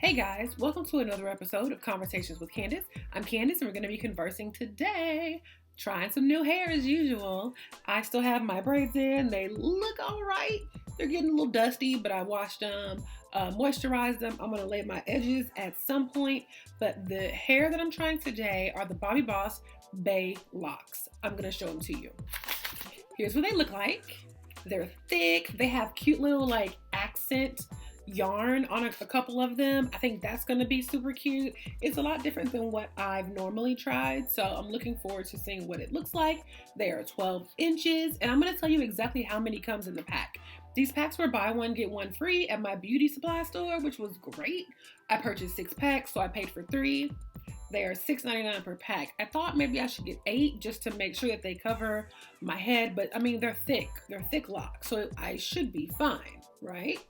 Hey guys, welcome to another episode of Conversations with Candace. I'm Candace and we're going to be conversing today, trying some new hair as usual. I still have my braids in. They look all right. They're getting a little dusty, but I washed them, moisturized them. I'm going to lay my edges at some point, but the hair that I'm trying today are the Bobbi Boss Bae Locs. I'm going to show them to you. Here's what they look like. They're thick. They have cute little accent yarn on a couple of them. I think that's going to be super cute. It's a lot different than what I've normally tried, so I'm looking forward to seeing what it looks like. They are 12 inches, and I'm going to tell you exactly how many comes in the pack. These packs were buy one, get one free at my beauty supply store, which was great. I purchased 6 packs, so I paid for 3. They are $6.99 per pack. I thought maybe I should get 8 just to make sure that they cover my head, but I mean, they're thick. They're thick locks, so I should be fine, right?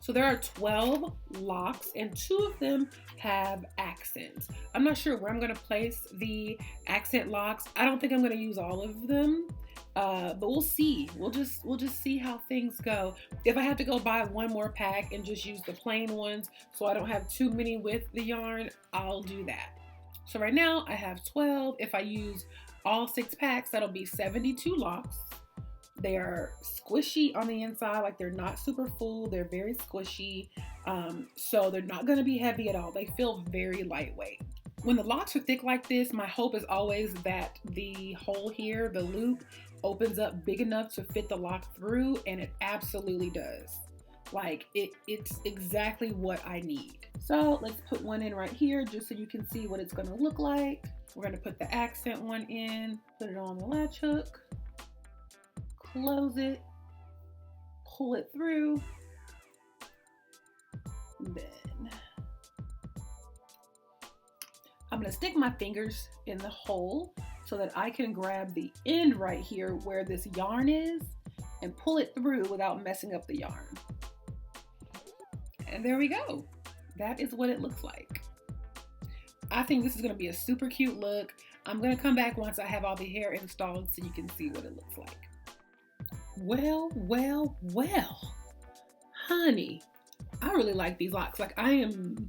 So there are 12 locks and 2 of them have accents. I'm not sure where I'm going to place the accent locks. I don't think I'm going to use all of them, but we'll see. We'll just see how things go. If I have to go buy one more pack and just use the plain ones so I don't have too many with the yarn, I'll do that. So right now I have 12. If I use all 6 packs, that'll be 72 locks. They are squishy on the inside, like they're not super full. They're very squishy, so they're not going to be heavy at all. They feel very lightweight. When the locks are thick like this, my hope is always that the hole here, the loop, opens up big enough to fit the lock through, and it absolutely does. Like, it's exactly what I need. So let's put one in right here just so you can see what it's going to look like. We're going to put the accent one in, put it on the latch hook. Close it, pull it through, then I'm going to stick my fingers in the hole so that I can grab the end right here where this yarn is and pull it through without messing up the yarn. And there we go. That is what it looks like. I think this is going to be a super cute look. I'm going to come back once I have all the hair installed so you can see what it looks like. Well, honey, I really like these locks. Like, I am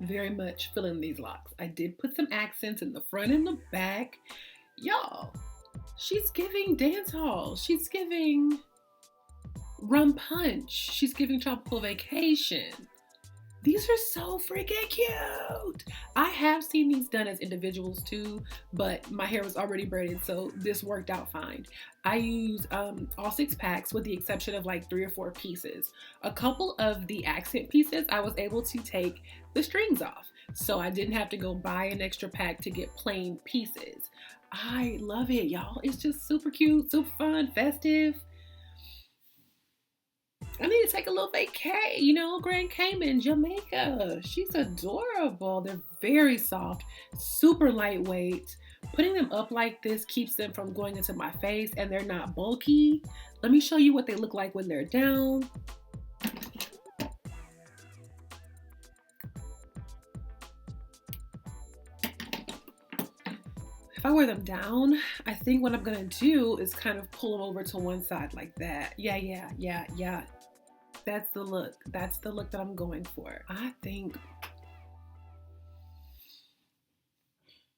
very much feeling these locks. I did put some accents in the front and the back. Y'all, she's giving dance hall. She's giving rum punch. She's giving tropical vacation. These are so freaking cute. I have seen these done as individuals too, but my hair was already braided, so this worked out fine. I used all 6 packs with the exception of like 3 or 4 pieces. A couple of the accent pieces, I was able to take the strings off, so I didn't have to go buy an extra pack to get plain pieces. I love it, y'all. It's just super cute, super fun, festive. I need to take a little vacay, Grand Cayman, Jamaica. She's adorable. They're very soft, super lightweight. Putting them up like this keeps them from going into my face, and they're not bulky. Let me show you what they look like when they're down. If I wear them down, I think what I'm gonna do is kind of pull them over to one side like that. Yeah. That's the look. That's the look that I'm going for. I think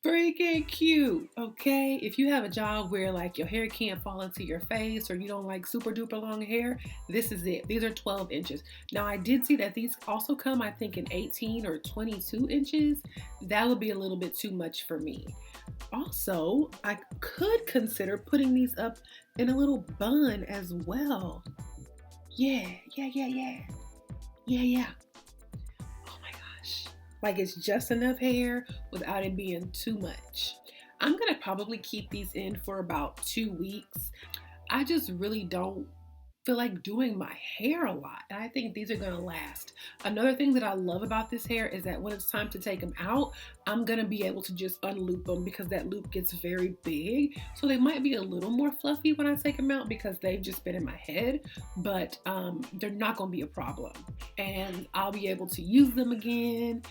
freaking cute, okay? If you have a job where like your hair can't fall into your face or you don't like super duper long hair, this is it. These are 12 inches. Now I did see that these also come, I think, in 18 or 22 inches. That would be a little bit too much for me. Also, I could consider putting these up in a little bun as well. Yeah. Oh my gosh. Like, it's just enough hair without it being too much. I'm gonna probably keep these in for about 2 weeks. I just really don't feel like doing my hair a lot, and I think these are gonna last. Another thing that I love about this hair is that when it's time to take them out, I'm gonna be able to just unloop them because that loop gets very big. So they might be a little more fluffy when I take them out because they've just been in my head, but they're not gonna be a problem. And I'll be able to use them again.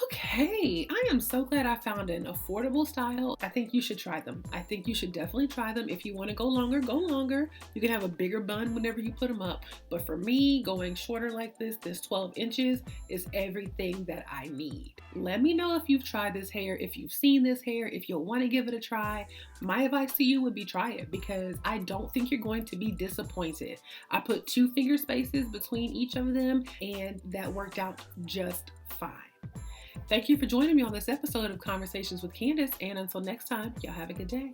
Okay, I am so glad I found an affordable style. I think you should try them. I think you should definitely try them. If you want to go longer, go longer. You can have a bigger bun whenever you put them up. But for me, going shorter like this 12 inches is everything that I need. Let me know if you've tried this hair, if you've seen this hair, if you'll want to give it a try. My advice to you would be try it because I don't think you're going to be disappointed. I put 2 finger spaces between each of them and that worked out just fine. Thank you for joining me on this episode of Conversations with Candace, and until next time, y'all have a good day.